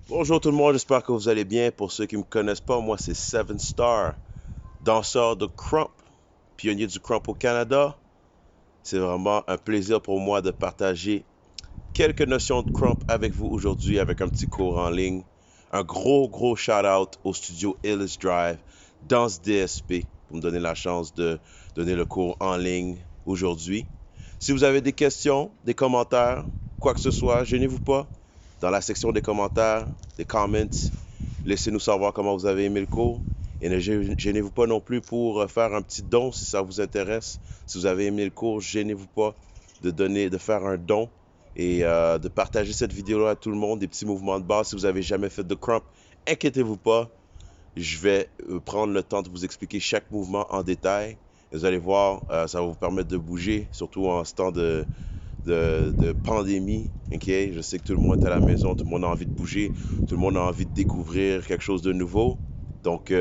Bonjour tout le monde, j'espère que vous allez bien. Pour ceux qui ne me connaissent pas, moi c'est Seven Star, danseur de crump, pionnier du crump au Canada. C'est vraiment un plaisir pour moi de partager quelques notions de crump avec vous aujourd'hui avec un petit cours en ligne. Un gros shout-out au studio Illis Drive, Danse DSP, pour me donner la chance de donner le cours en ligne aujourd'hui. Si vous avez des questions, des commentaires, quoi que ce soit, gênez-vous pas. Dans la section des commentaires, des comments, laissez-nous savoir comment vous avez aimé le cours. Et ne gênez-vous pas non plus pour faire un petit don si ça vous intéresse. Si vous avez aimé le cours, gênez-vous pas de faire un don et de partager cette vidéo-là à tout le monde, des petits mouvements de base. Si vous n'avez jamais fait de crump, inquiétez-vous pas. Je vais prendre le temps de vous expliquer chaque mouvement en détail. Et vous allez voir, ça va vous permettre de bouger, surtout en ce temps de pandémie. Okay? Je sais que tout le monde est à la maison, tout le monde a envie de bouger, tout le monde a envie de découvrir quelque chose de nouveau. Donc,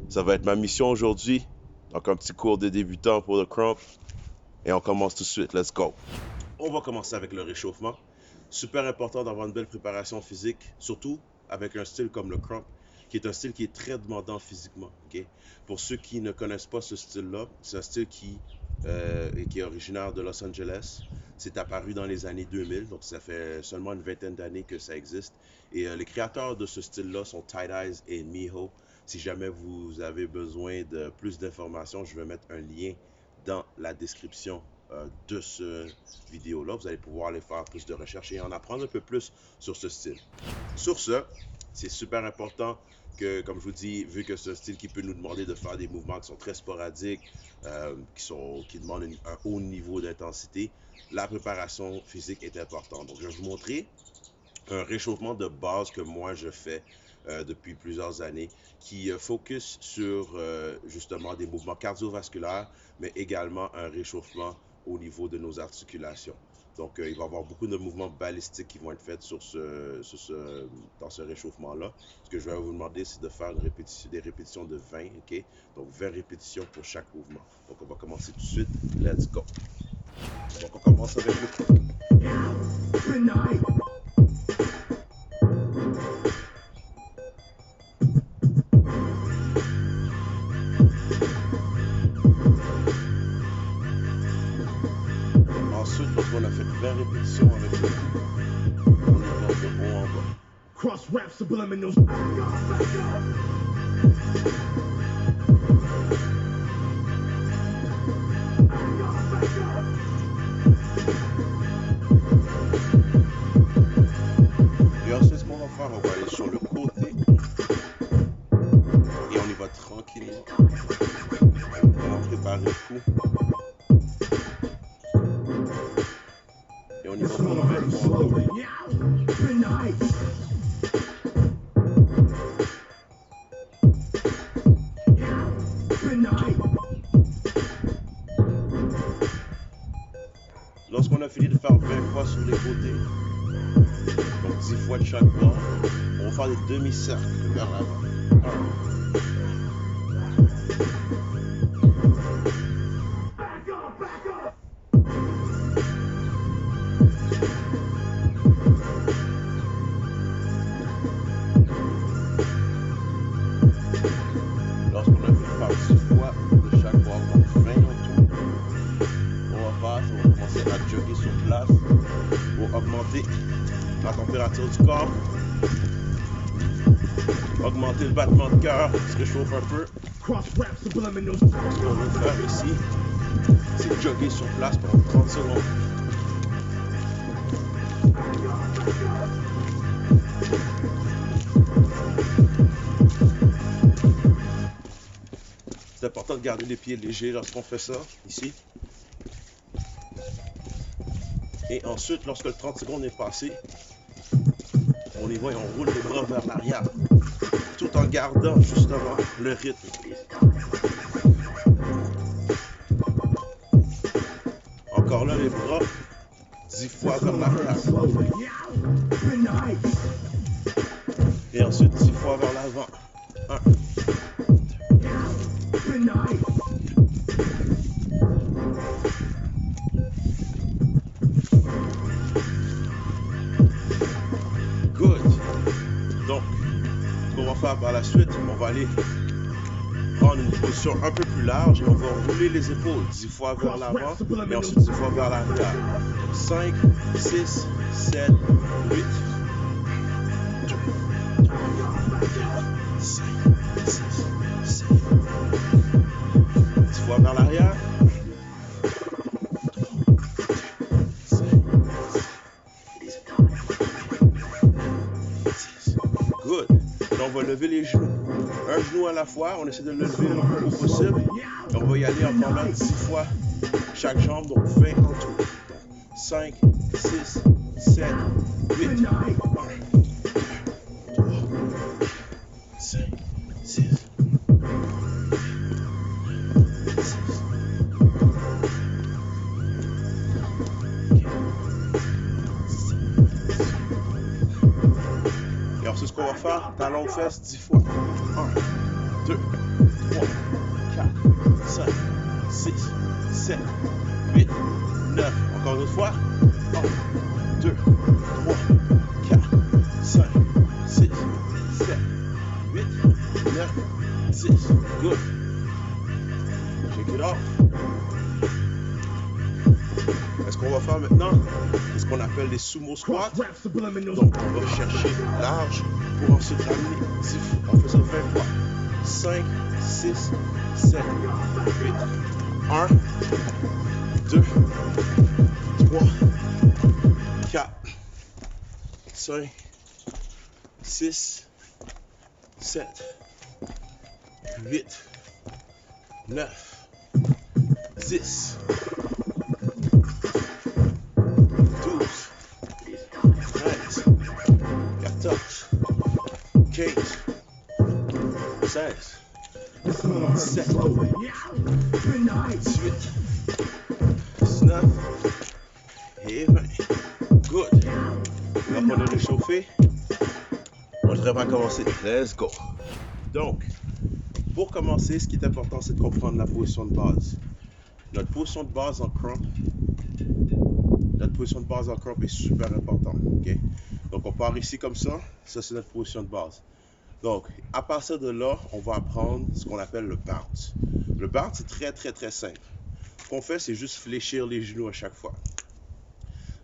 ça va être ma mission aujourd'hui. Donc, un petit cours de débutant pour le crump. Et on commence tout de suite. Let's go. On va commencer avec le réchauffement. Super important d'avoir une belle préparation physique, surtout avec un style comme le crump, qui est un style qui est très demandant physiquement. Okay? Pour ceux qui ne connaissent pas ce style-là, c'est un style qui est originaire de Los Angeles. C'est apparu dans les années 2000, donc ça fait seulement une vingtaine d'années que ça existe. Et les créateurs de ce style-là sont Tight Eyez et Miho. Si jamais vous avez besoin de plus d'informations, je vais mettre un lien dans la description de ce vidéo-là. Vous allez pouvoir aller faire plus de recherches et en apprendre un peu plus sur ce style. Sur ce, c'est super important que, comme je vous dis, vu que c'est un style qui peut nous demander de faire des mouvements qui sont très sporadiques, qui demandent un haut niveau d'intensité, la préparation physique est importante. Donc, je vais vous montrer un réchauffement de base que moi je fais depuis plusieurs années qui focus sur justement des mouvements cardiovasculaires, mais également un réchauffement au niveau de nos articulations. Donc, il va y avoir beaucoup de mouvements balistiques qui vont être faits dans ce réchauffement-là. Ce que je vais vous demander, c'est de faire des répétitions de 20, OK? Donc, 20 répétitions pour chaque mouvement. Donc, on va commencer tout de suite. Let's go! Donc, on commence avec le coup. Ensuite, lorsqu'on a fait 20 répétitions avec le coup, on y va de haut en bas. Cross rap subliminals. Et ensuite, ce qu'on va faire, on va aller sur le côté et on y va tranquillement. On va préparer le coup. Et on y va pour 20 fois. Lorsqu'on a fini de faire 20 fois sur les côtés, donc 10 fois de chaque bord, on va faire des demi-cercles vers l'avant. Lorsqu'on a fait faire 10 fois de chaque bord, donc 20 en tout, on va commencer à jogger sur place pour augmenter la température du corps, augmenter le battement de cœur, se réchauffer un peu. Cross rap subliminals. Ce qu'on veut faire ici, c'est jogger sur place pendant 30 secondes. C'est important de garder les pieds légers lorsqu'on fait ça, ici. Et ensuite, lorsque le 30 secondes est passé, on y va et on roule les bras vers l'arrière, tout en gardant justement le rythme. Encore là, les bras, 10 fois vers l'arrière. Et ensuite, 10 fois vers l'avant. 1. Good. va faire par la suite, on va aller prendre une position un peu plus large et on va rouler les épaules 10 fois vers l'avant et ensuite 10 fois vers l'arrière. 5, 6, 7, 8. 5, 6, 7. 10 fois vers l'arrière. 5, 6. Good. Là, on va lever les genoux. Un genou à la fois, on essaie de le lever le plus haut possible. Et on va y aller en pendant 10 fois chaque jambe, donc 20 en tout. 5, 6, 7, 8. 1, 2, 3, 5, 6. 6. Et ensuite, ce qu'on va faire, talon aux fesses 10 fois. 1, 2, 3, 4, 5, 6, 7, 8, 9. Encore une fois. 1, 2, 3, 4, 5, 6, 7, 8, 9, 10. Good. Shake it off. Est-ce qu'on va faire maintenant? C'est ce qu'on appelle les sumo squats. Donc, on va chercher large pour ensuite ramener 10 fois. On fait ça 20 fois. 5, 6, 7, 8. 1, 2, 3, 4, 5, 6, 7, 8, 9, 10, 12, 13, 14, 15, 16, 17, 18, 19 et 20. Good. Là, on est réchauffé. On devrait commencer. Let's go. Donc, pour commencer, ce qui est important, c'est de comprendre la position de base. Notre position de base en cramp est super importante. Okay? Donc, on part ici comme ça. Ça, c'est notre position de base. Donc, à partir de là, on va apprendre ce qu'on appelle le bounce. Le bounce, c'est très, très, très simple. Ce qu'on fait, c'est juste fléchir les genoux à chaque fois.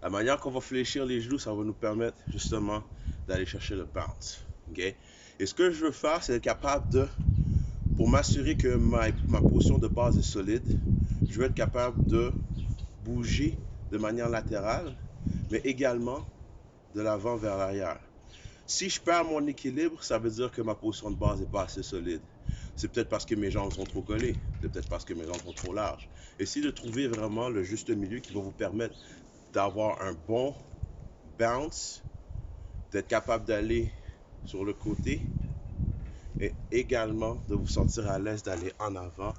La manière qu'on va fléchir les genoux, ça va nous permettre justement d'aller chercher le bounce. Okay? Et ce que je veux faire, c'est être capable de, pour m'assurer que ma position de base est solide, je veux être capable de bouger de manière latérale, mais également de l'avant vers l'arrière. Si je perds mon équilibre, ça veut dire que ma position de base n'est pas assez solide. C'est peut-être parce que mes jambes sont trop collées, c'est peut-être parce que mes jambes sont trop larges. Essayez de trouver vraiment le juste milieu qui va vous permettre d'avoir un bon bounce, d'être capable d'aller sur le côté et également de vous sentir à l'aise d'aller en avant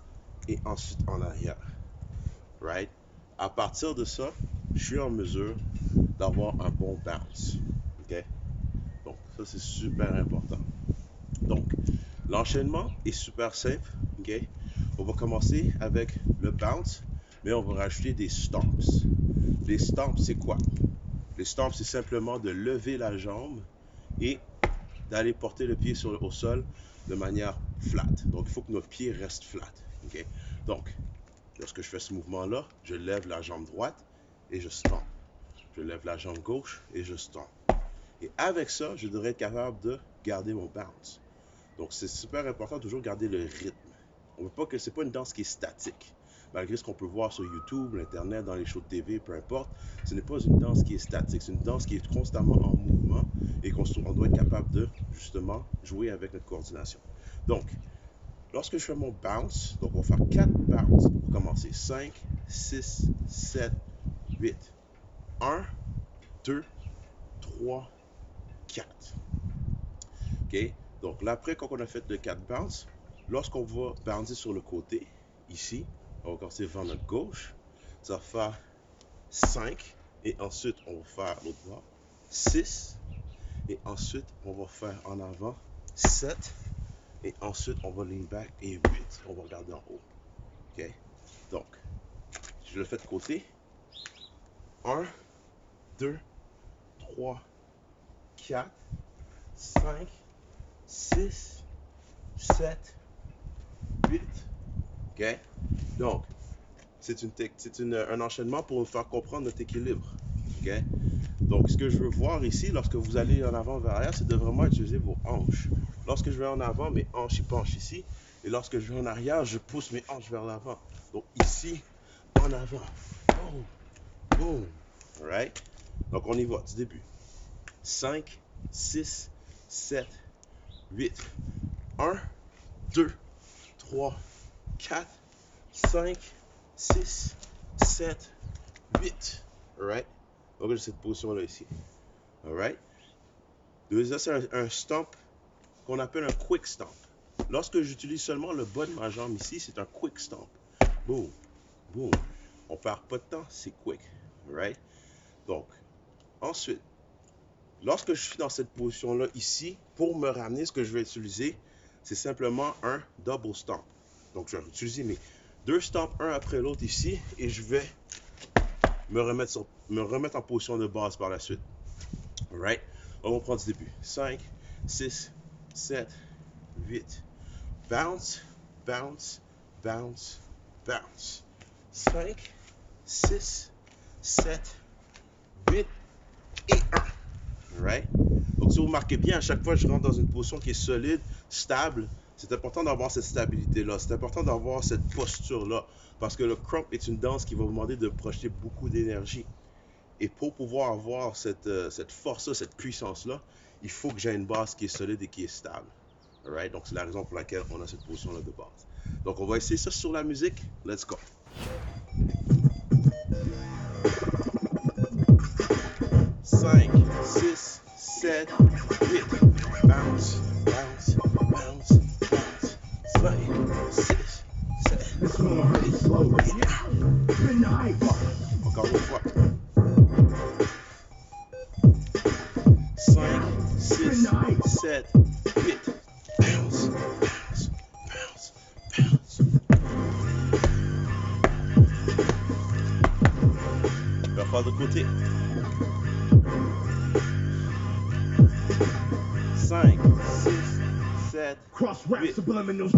et ensuite en arrière. Right? À partir de ça, je suis en mesure d'avoir un bon bounce. Okay? Donc, ça, c'est super important. Donc, l'enchaînement est super simple. Okay? On va commencer avec le bounce, mais on va rajouter des stomps. Les stomps, c'est quoi? Les stomps, c'est simplement de lever la jambe et d'aller porter le pied au sol de manière flat. Donc, il faut que notre pied reste flat. Okay? Donc, lorsque je fais ce mouvement-là, je lève la jambe droite et je stomp. Je lève la jambe gauche et je stomp. Et avec ça, je devrais être capable de garder mon bounce. Donc, c'est super important de toujours garder le rythme. On ne veut pas que c'est pas une danse qui est statique. Malgré ce qu'on peut voir sur YouTube, l'Internet, dans les shows de TV, peu importe, ce n'est pas une danse qui est statique. C'est une danse qui est constamment en mouvement et qu'on doit être capable de, justement, jouer avec notre coordination. Donc, lorsque je fais mon bounce, donc on va faire 4 bounces pour commencer. 5, 6, 7, 8. 1, 2, 3, 4. OK? Donc là, après, quand on a fait le 4 bounces, lorsqu'on va bouncer sur le côté, ici, on va commencer vers notre gauche. Ça va faire 5. Et ensuite, on va faire l'autre bord. 6. Et ensuite, on va faire en avant 7. Et ensuite, on va lean back et 8. On va regarder en haut. OK? Donc, je le fais de côté. 1, 2, 3, 4, 5, 6, 7, 8. OK? Donc, c'est un enchaînement pour nous faire comprendre notre équilibre. OK? Donc, ce que je veux voir ici, lorsque vous allez en avant vers arrière, c'est de vraiment utiliser vos hanches. Lorsque je vais en avant, mes hanches ils penchent ici. Et lorsque je vais en arrière, je pousse mes hanches vers l'avant. Donc, ici, en avant. Boom, boom. Alright? Donc, on y va du début. 5, 6, 7, 8. 1, 2, 3, 4, 5, 6, 7, 8. Alright? Donc, j'ai cette position-là ici. Alright? Deuxième, c'est un stomp qu'on appelle un quick stomp. Lorsque j'utilise seulement le bas de ma jambe ici, c'est un quick stomp. Boom, boom. On perd pas de temps, c'est quick. Alright? Donc, ensuite, lorsque je suis dans cette position-là ici, pour me ramener, ce que je vais utiliser, c'est simplement un double stomp. Donc, je vais utiliser mes deux stomps, un après l'autre ici, et je vais me remettre en position de base par la suite. Alright? On va prendre du début. 5, 6, 7, 8. Bounce, bounce, bounce, bounce. 5, 6, 7, 8 et 1. Right? Donc, si vous remarquez bien, à chaque fois que je rentre dans une position qui est solide, stable, c'est important d'avoir cette stabilité-là. C'est important d'avoir cette posture-là. Parce que le crump est une danse qui va vous demander de projeter beaucoup d'énergie. Et pour pouvoir avoir cette force-là, cette puissance-là, il faut que j'ai une base qui est solide et qui est stable. Alright? Donc, c'est la raison pour laquelle on a cette position-là de base. Donc, on va essayer ça sur la musique. Let's go. 5, 6, 7, 8. Bounce, bounce, bounce, bounce. 5, 6, 7, 8. Encore une fois. 5, 6, 7, 8. Bounce, bounce, bounce, bounce. On va faire de côté. 5, 6, 7, Cross rap 8. subliminals.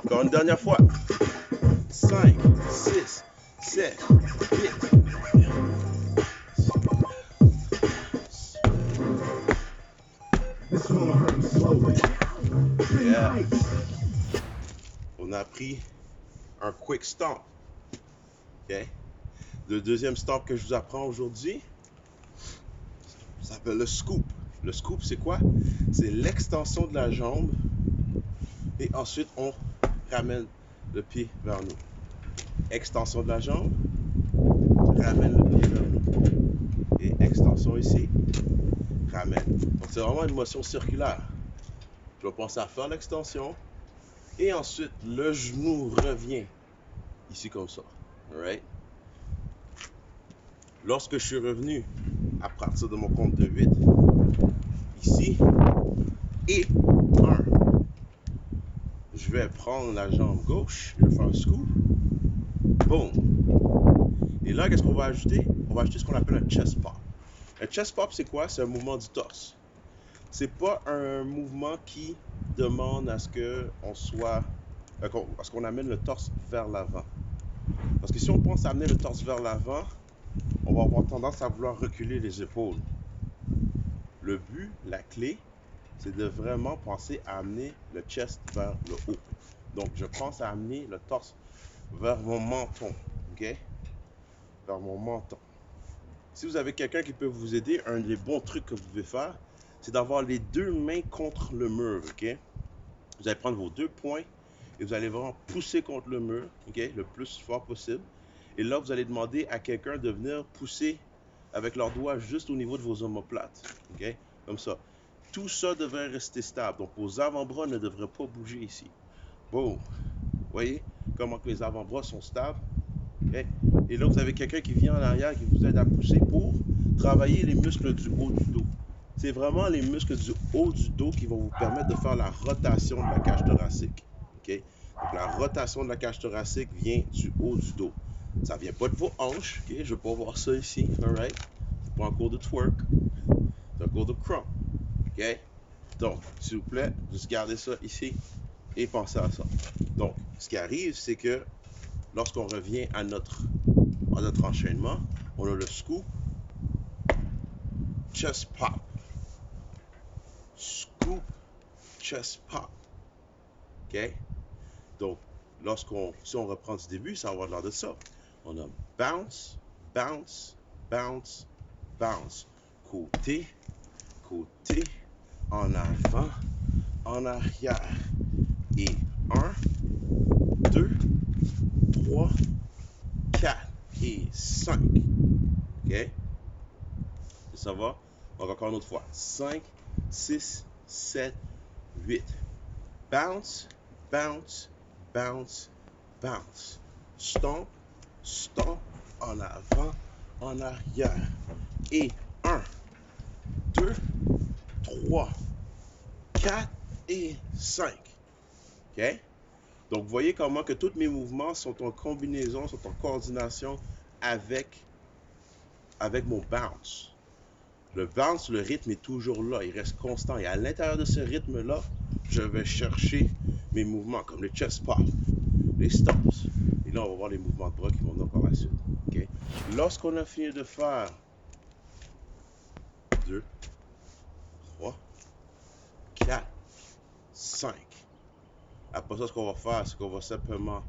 Encore une dernière fois. 5, 6, 7, 8. This one hurt slowly. Yeah. On a pris un quick stomp. Okay? Le deuxième stomp que je vous apprends aujourd'hui, ça s'appelle le scoop. Le scoop, c'est quoi? C'est l'extension de la jambe et ensuite on ramène le pied vers nous. Extension de la jambe, ramène le pied vers nous. Et extension ici, ramène. Donc c'est vraiment une motion circulaire. Je vais penser à faire l'extension et ensuite le genou revient ici comme ça. Alright? Lorsque je suis revenu à partir de mon compte de 8, ici, et 1, je vais prendre la jambe gauche, je vais faire un scoop, boom. Et là, qu'est-ce qu'on va ajouter? On va ajouter ce qu'on appelle un chest pop. Un chest pop, c'est quoi? C'est un mouvement du torse. C'est pas un mouvement qui demande à ce qu'on amène le torse vers l'avant. Parce que si on pense à amener le torse vers l'avant, on va avoir tendance à vouloir reculer les épaules. Le but, la clé, c'est de vraiment penser à amener le chest vers le haut. Donc, je pense à amener le torse vers mon menton, ok? Vers mon menton. Si vous avez quelqu'un qui peut vous aider, un des bons trucs que vous pouvez faire, c'est d'avoir les deux mains contre le mur, ok? Vous allez prendre vos deux poings et vous allez vraiment pousser contre le mur, ok? Le plus fort possible. Et là, vous allez demander à quelqu'un de venir pousser avec leurs doigts juste au niveau de vos omoplates, ok? Comme ça. Tout ça devrait rester stable. Donc, vos avant-bras ne devraient pas bouger ici. Boum. Vous voyez comment que les avant-bras sont stables? Okay? Et là, vous avez quelqu'un qui vient en arrière qui vous aide à pousser pour travailler les muscles du haut du dos. c'est vraiment les muscles du haut du dos qui vont vous permettre de faire la rotation de la cage thoracique. OK? Donc, la rotation de la cage thoracique vient du haut du dos. Ça vient pas de vos hanches. OK? Je ne veux pas voir ça ici. All right? C'est pas un cours de twerk. C'est un cours de crump. OK? Donc, s'il vous plaît, juste gardez ça ici et pensez à ça. Donc, ce qui arrive, c'est que lorsqu'on revient à notre enchaînement, on a le scoop, chest pop. Scoop, chest pop. OK? Donc, si on reprend du début, ça va avoir l'air de ça. On a bounce, bounce, bounce, bounce. Côté, côté, en avant, en arrière. Et 1, 2, 3, 4 et 5. OK? Et ça va? Donc, encore une autre fois. 5, 6, 7, 8. Bounce, bounce, bounce, bounce. Stomp, stomp, en avant, en arrière. Et 1, 2, 3, 4 et 5. OK? Donc, vous voyez comment que tous mes mouvements sont en combinaison, sont en coordination avec mon bounce. Le bounce, le rythme est toujours là, il reste constant. Et à l'intérieur de ce rythme-là, je vais chercher mes mouvements, comme les chest pop, les stomps. Et là, on va voir les mouvements de bras qui vont venir par la suite. Okay? Lorsqu'on a fini de faire 2, 3, 4, 5. Après ça, ce qu'on va faire, c'est qu'on va simplement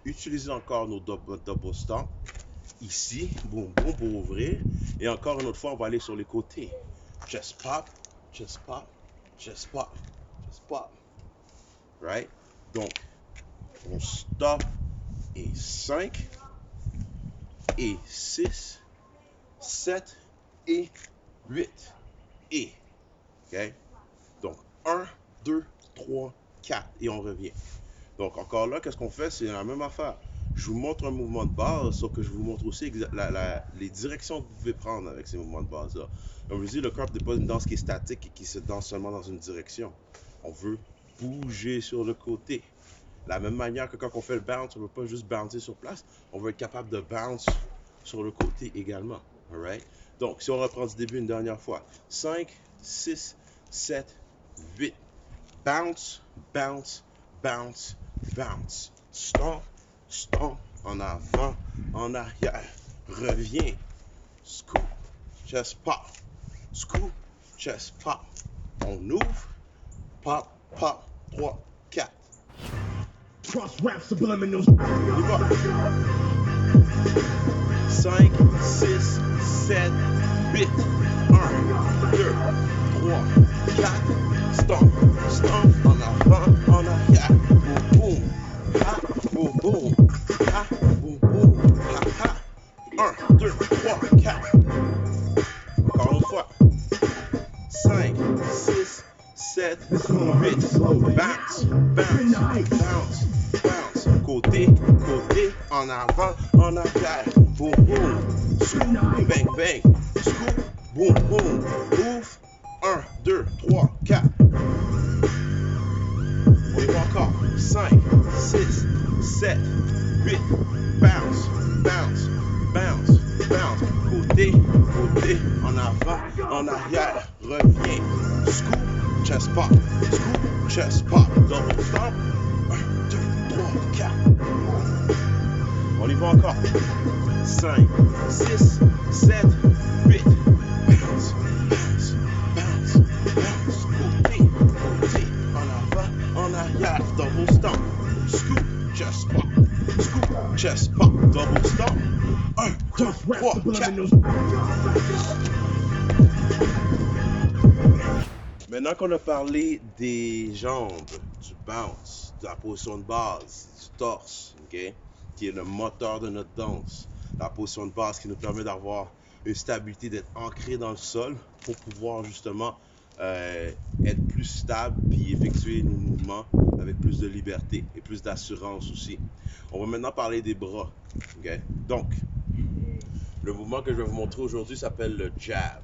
utiliser encore nos double stomp. Ici, boum, boum, pour ouvrir. Et encore une autre fois, on va aller sur les côtés. Chest pop, chest pop, chest pop, chest pop. Right? Donc, on stop et 5 et 6, 7 et 8 et. OK? Donc, 1, 2, 3, 4 et on revient. Donc, encore là, qu'est-ce qu'on fait? C'est la même affaire. Je vous montre un mouvement de base, sauf que je vous montre aussi les directions que vous pouvez prendre avec ces mouvements de base-là. Comme je vous dis, le crump n'est pas une danse qui est statique et qui se danse seulement dans une direction. On veut bouger sur le côté. De la même manière que quand on fait le bounce, on ne veut pas juste bouncer sur place, on veut être capable de bounce sur le côté également. All right? Donc, si on reprend du début une dernière fois. 5, 6, 7, 8. Bounce, bounce, bounce, bounce. Stomp, stomp, en avant, en arrière. Reviens. Scoop, chest pop. Scoop, chest pop. On ouvre. Pop, pop. 3, 4. Trust rap subliminals. On y va. 5, 6, 7, 8. 1, 2, 3, 4. Stomp, stomp, en avant, en arrière. Boum, boum. Ha, boum, boum. Ha, boum, boum. Ha, ha. 1, 2, 3, 4. Encore une fois. 5, 6, 7, 8. Bounce, bounce, bounce, bounce. Côté, côté, en avant, en arrière. Boum, boum. Scoop, bang, bang. Scoop, boum, boum. Ouvre. 1, 2, 3, 4. On y va encore. 5, 6, 7, 8. Bounce, bounce, bounce, bounce. Côté, côté, en avant, en arrière. Reviens. Scoop, chest pop. Scoop, chest pop. Double stomp. 1, 2, 3, 4. On y va encore. 5, 6, 7, 8. Bounce, bounce, bounce, bounce. Côté, côté, en avant, en arrière. Double stomp. Scoop, chest pop. Scoop, chest pop. Double stomp. 1, 2, 3, 4. Maintenant qu'on a parlé des jambes, du bounce, de la position de base, du torse, okay, qui est le moteur de notre danse, la position de base qui nous permet d'avoir une stabilité, d'être ancré dans le sol pour pouvoir justement être plus stable puis effectuer nos mouvements avec plus de liberté et plus d'assurance aussi. On va maintenant parler des bras. Okay? Donc, le mouvement que je vais vous montrer aujourd'hui s'appelle le jab.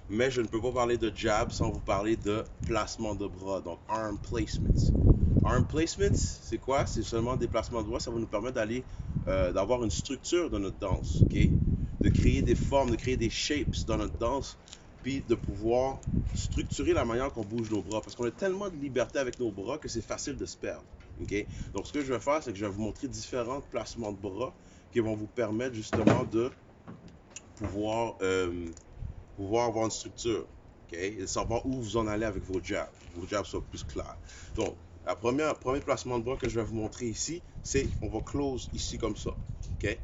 Mais je ne peux pas parler de jab sans vous parler de placement de bras, donc arm placements. Arm placements, c'est quoi? C'est seulement des placements de bras, ça va nous permettre d'avoir une structure dans notre danse, ok? De créer des formes, de créer des shapes dans notre danse, puis de pouvoir structurer la manière qu'on bouge nos bras, parce qu'on a tellement de liberté avec nos bras que c'est facile de se perdre, ok? Donc ce que je vais faire, c'est que je vais vous montrer différents placements de bras qui vont vous permettre justement de pouvoir avoir une structure, ok? Et savoir où vous en allez avec vos jabs soient plus clairs. Donc, premier placement de bras que je vais vous montrer ici, c'est on va close ici comme ça, ok?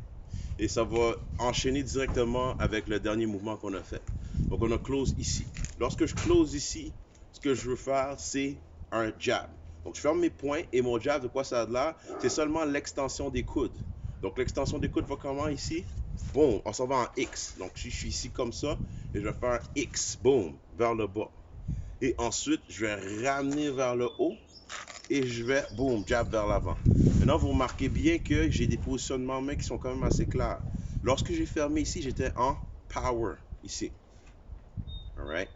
Et ça va enchaîner directement avec le dernier mouvement qu'on a fait. Donc, on a close ici. Lorsque je close ici, ce que je veux faire, c'est un jab. Donc, je ferme mes poings et mon jab, de quoi ça a de l'air? C'est seulement l'extension des coudes. Donc, l'extension des coudes va comment ici? Boum, on s'en va en X. Donc, je suis ici comme ça et je vais faire un X, boum, vers le bas. Et ensuite, je vais ramener vers le haut et je vais, boum, jab vers l'avant. Maintenant, vous remarquez bien que j'ai des positionnements de main qui sont quand même assez clairs. Lorsque j'ai fermé ici, j'étais en power, ici. Alright?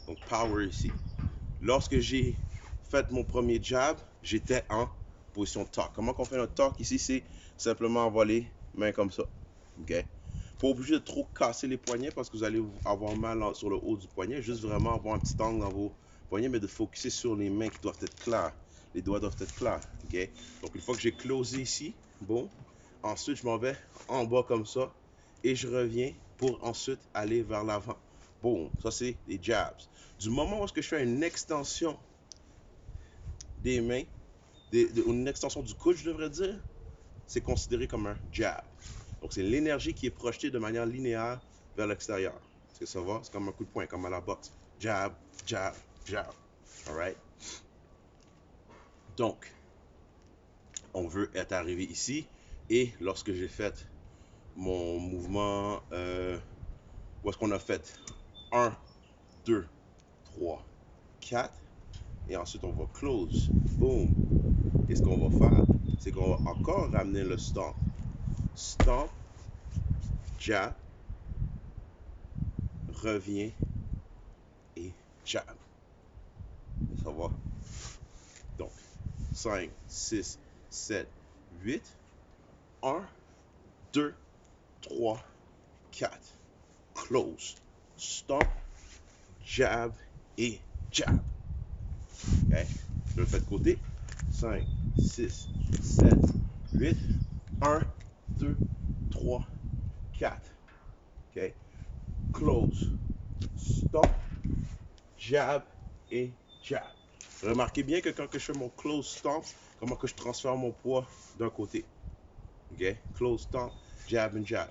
Donc, power ici. Lorsque j'ai fait mon premier jab, j'étais en position talk. Comment qu'on fait notre talk ici? C'est simplement avoir les mains comme ça. OK? Pas obligé de trop casser les poignets parce que vous allez avoir mal sur le haut du poignet. Juste vraiment avoir un petit angle dans vos poignets, mais de focuser sur les mains qui doivent être claires. Les doigts doivent être clairs. OK? Donc, une fois que j'ai closé ici, bon, ensuite, je m'en vais en bas comme ça et je reviens pour ensuite aller vers l'avant. Bon, ça, c'est les jabs. Du moment où je fais une extension des mains, une extension du coude, je devrais dire, c'est considéré comme un jab. Donc, c'est l'énergie qui est projetée de manière linéaire vers l'extérieur. Est-ce que ça va? C'est comme un coup de poing, comme à la boxe. Jab, jab, jab. All right? Donc, on veut être arrivé ici. Et lorsque j'ai fait mon mouvement, où est-ce qu'on a fait 1, 2, 3, 4. Et ensuite, on va close. Boom. Et ce qu'on va faire, c'est qu'on va encore ramener le stomp. Stomp, jab, revient et jab. Ça va? Donc, 5, 6, 7, 8. 1, 2, 3, 4. Close. Stomp, jab et jab. Okay? Je le fais de côté. 5, 6, 7, 8. 1, 2, 3, 4. Okay? Close. Stop. Jab et jab. Remarquez bien que quand je fais mon close stomp, comment que je transfère mon poids d'un côté. OK? Close stomp, jab and jab.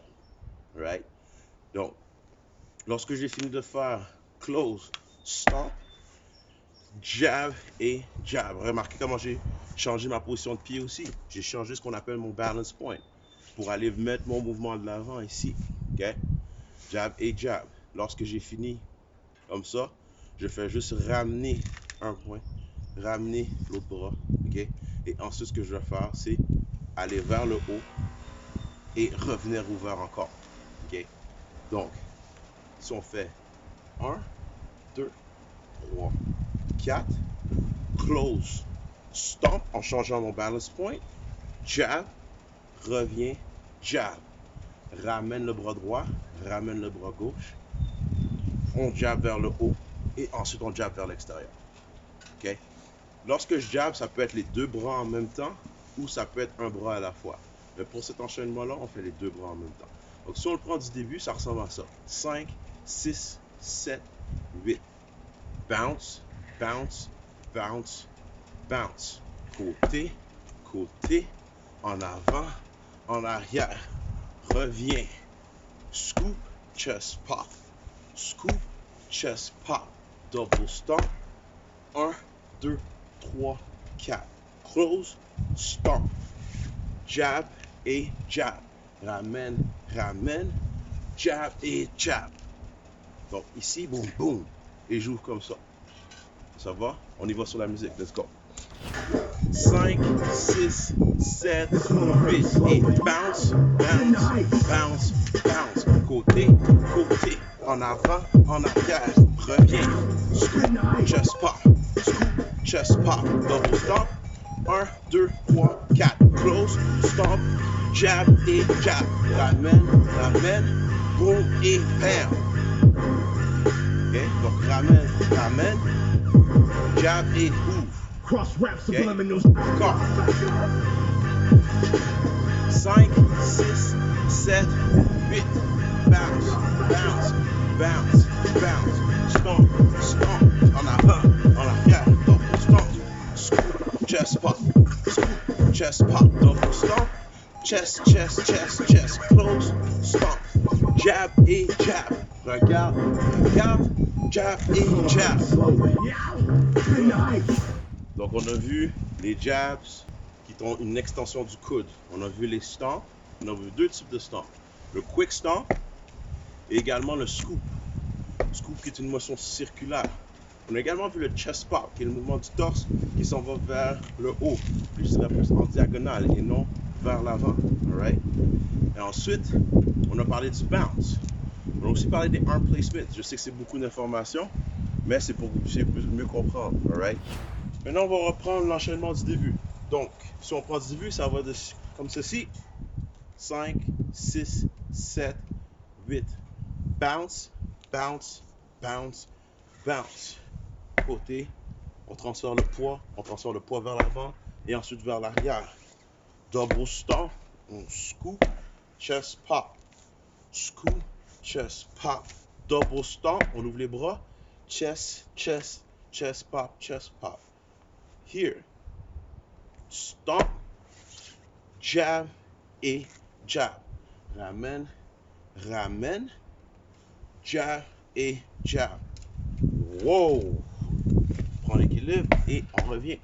Right? Donc, lorsque j'ai fini de faire close stomp, jab et jab. Remarquez comment j'ai changé ma position de pied aussi. J'ai changé ce qu'on appelle mon balance point pour aller mettre mon mouvement de l'avant ici. OK? Jab et jab. Lorsque j'ai fini comme ça, je fais juste ramener un point, ramener l'autre bras. OK? Et ensuite, ce que je vais faire, c'est aller vers le haut et revenir ouvert encore. OK? Donc, si on fait 1, 2, 3, 4, close, stomp en changeant mon balance point, jab, revient, jab, ramène le bras droit, ramène le bras gauche, on jab vers le haut et ensuite on jab vers l'extérieur. OK? Lorsque je jab, ça peut être les deux bras en même temps ou ça peut être un bras à la fois. Mais pour cet enchaînement-là, on fait les deux bras en même temps. Donc si on le prend du début, ça ressemble à ça. 5, 6, 7, 8. Bounce, bounce, bounce, bounce. Côté, côté, en avant, en arrière. Reviens. Scoop, chest pop. Scoop, chest pop. Double stomp. 1, 2, 3, 4. Close, stomp. Jab et jab. Ramène, ramène. Jab et jab. Donc ici, boum, boum. Et j'ouvre comme ça. Ça va? On y va sur la musique. Let's go. 5, 6, 7, 8 et bounce, bounce, bounce, bounce. Côté, côté, en avant, en arrière, reviens, scoop, chest pop, scoop, chest pop, double stomp, 1, 2, 3, 4, close, stomp, jab et jab, ramène, ramène, boom et bam. Ok, donc ramène, ramène, jab et ouvre. Cross rap subliminals. Encore. 5, 6, 7, 8, bounce, bounce, bounce, bounce, stomp, stomp, en avant, en arrière, double stomp, scoop, chest pop, scoop, chest pop, double stomp, chest, chest, chest, chest, close, stomp, jab et jab, regarde, regarde, jab et jab. Donc on a vu les jabs qui ont une extension du coude. On a vu les stomps. On a vu deux types de stomps. Le quick stomp et également le scoop. Scoop qui est une motion circulaire. On a également vu le chest pop qui est le mouvement du torse qui s'en va vers le haut. Plus je dirais plus en diagonale et non vers l'avant. Alright? Et ensuite, on a parlé du bounce. On a aussi parlé des arm placements. Je sais que c'est beaucoup d'informations, mais c'est pour que vous puissiez mieux comprendre. Alright? Maintenant, on va reprendre l'enchaînement du début. Donc, si on prend du début, ça va comme ceci. 5, 6, 7, 8. Bounce, bounce, bounce, bounce. Côté, on transfère le poids vers l'avant et ensuite vers l'arrière. Double stomp, on scoop, chest pop. Scoop, chest pop. Double stomp, on ouvre les bras. Chest, chest, chest pop, chest pop. Here, stomp, jab et jab. Ramène, ramène, jab et jab. Wow! Prends l'équilibre et on revient.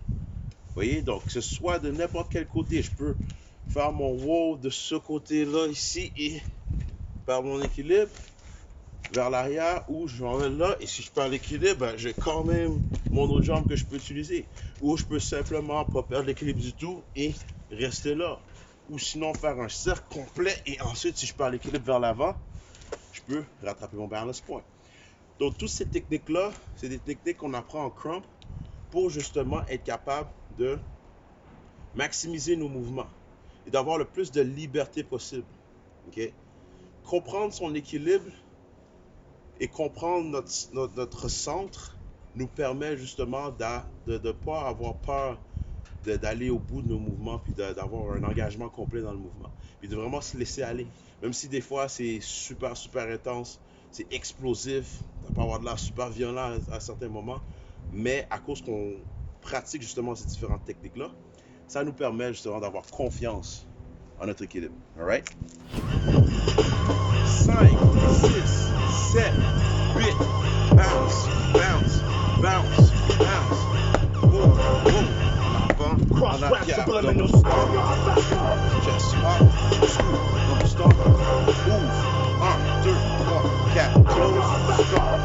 Vous voyez, donc que ce soit de n'importe quel côté, je peux faire mon wow de ce côté-là ici et par mon équilibre vers l'arrière ou je m'en vais là et si je perds l'équilibre, ben, j'ai quand même mon autre jambe que je peux utiliser. Ou je peux simplement pas perdre l'équilibre du tout et rester là. Ou sinon faire un cercle complet et ensuite si je perds l'équilibre vers l'avant, je peux rattraper mon balance point. Donc toutes ces techniques-là, c'est des techniques qu'on apprend en crump pour justement être capable de maximiser nos mouvements et d'avoir le plus de liberté possible. Okay? Comprendre son équilibre et comprendre notre centre nous permet justement de ne pas avoir peur d'aller au bout de nos mouvements puis d'avoir un engagement complet dans le mouvement. Puis de vraiment se laisser aller. Même si des fois c'est super, super intense, c'est explosif, ça peut avoir de l'air super violent à certains moments, mais à cause qu'on pratique justement ces différentes techniques-là, ça nous permet justement d'avoir confiance en notre équilibre. Alright? 5, 6, 7, 8, bounce, bounce, bounce, bounce, boom, boom, en arrière, double stomp, chest pop, scoop, double stomp, ouvre, 1, 2, 3, 4, close, stomp,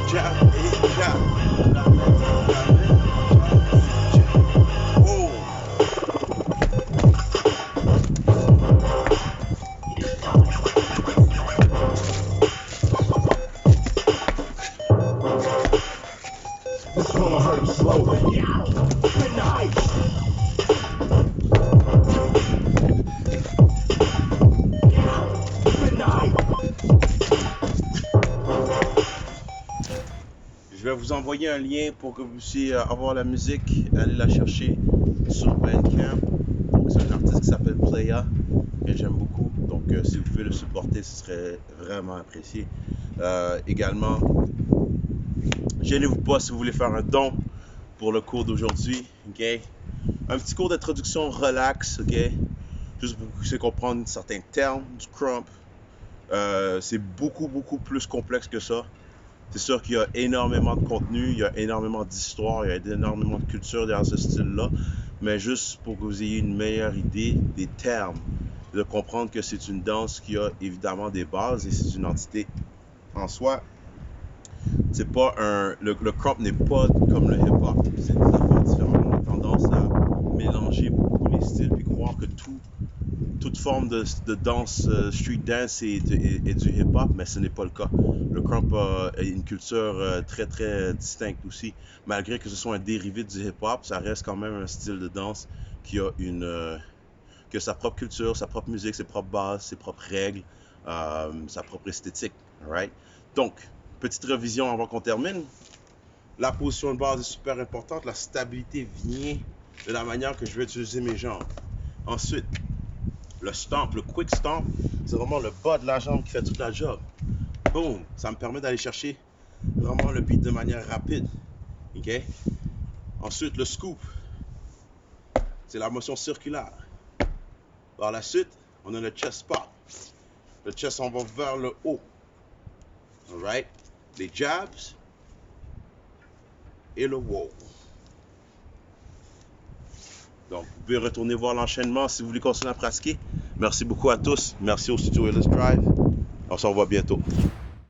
jab et jab, ramène, ramène, jab, jab, oh. This gonna hurt slowly. Good night. Good night. Je vais vous envoyer un lien pour que vous puissiez avoir la musique, aller la chercher sur Bandcamp. Donc, c'est un artiste qui s'appelle Playa, que j'aime beaucoup. Donc, si vous pouvez le supporter, ce serait vraiment apprécié. Également, gênez-vous pas si vous voulez faire un don pour le cours d'aujourd'hui. Okay? Un petit cours d'introduction relax, ok? Juste pour que vous puissiez comprendre certains termes du crump. C'est beaucoup plus complexe que ça. C'est sûr qu'il y a énormément de contenu, il y a énormément d'histoire, il y a énormément de culture derrière ce style-là. Mais juste pour que vous ayez une meilleure idée des termes, de comprendre que c'est une danse qui a évidemment des bases et c'est une entité en soi. C'est pas le crump n'est pas comme le hip-hop. C'est des affaires différentes. On a tendance à mélanger beaucoup les styles puis croire que tout toute forme de danse, street dance et du hip-hop, mais ce n'est pas le cas. Le crump a une culture très très distincte aussi. Malgré que ce soit un dérivé du hip-hop, ça reste quand même un style de danse qui a qui a sa propre culture, sa propre musique, ses propres bases, ses propres règles, sa propre esthétique. Alright? Donc, petite révision avant qu'on termine. La position de base est super importante. La stabilité vient de la manière que je vais utiliser mes jambes. Ensuite, le stomp, le quick stomp, c'est vraiment le bas de la jambe qui fait toute la job. Boom! Ça me permet d'aller chercher vraiment le beat de manière rapide. OK? Ensuite, le scoop, c'est la motion circulaire. Par la suite, on a le chest pop. Le chest, on va vers le haut. Alright? Les jabs et le wow. Donc, vous pouvez retourner voir l'enchaînement si vous voulez continuer à pratiquer. Merci beaucoup à tous. Merci au studio Ellis Drive. On se revoit bientôt.